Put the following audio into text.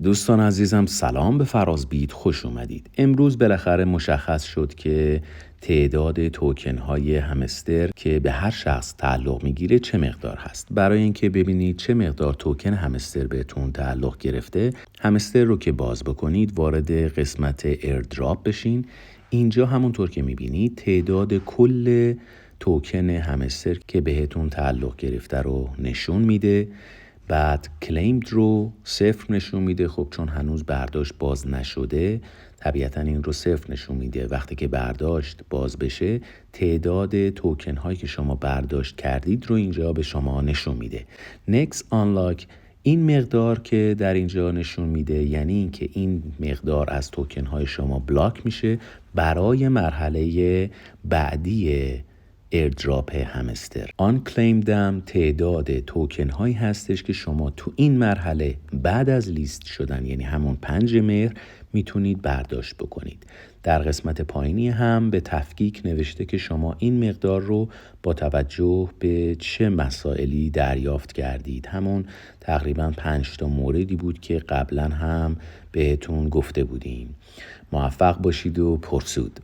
دوستان عزیزم سلام، به فراز بیت خوش اومدید. امروز بالاخره مشخص شد که تعداد توکن های همستر که به هر شخص تعلق میگیره چه مقدار هست. برای اینکه ببینید چه مقدار توکن همستر بهتون تعلق گرفته، همستر رو که باز بکنید وارد قسمت ایردراپ بشین. اینجا همونطور که میبینید تعداد کل توکن همستر که بهتون تعلق گرفته رو نشون میده. بعد کلیمد رو 0 نشون میده. خب چون هنوز برداشت باز نشده طبیعتا این رو 0 نشون میده. وقتی که برداشت باز بشه تعداد توکن هایی که شما برداشت کردید رو اینجا به شما نشون میده. Next unlock این مقدار که در اینجا نشون میده یعنی اینکه این مقدار از توکن های شما بلاک میشه برای مرحله بعدی ایردراپ همستر. Unclaimed هم تعداد توکن هایی هستش که شما تو این مرحله بعد از لیست شدن یعنی همون 5 مهر میتونید برداشت بکنید. در قسمت پایینی هم به تفکیک نوشته که شما این مقدار رو با توجه به چه مسائلی دریافت کردید. همون تقریبا 5 تا موردی بود که قبلا هم بهتون گفته بودیم. موفق باشید و پرسود.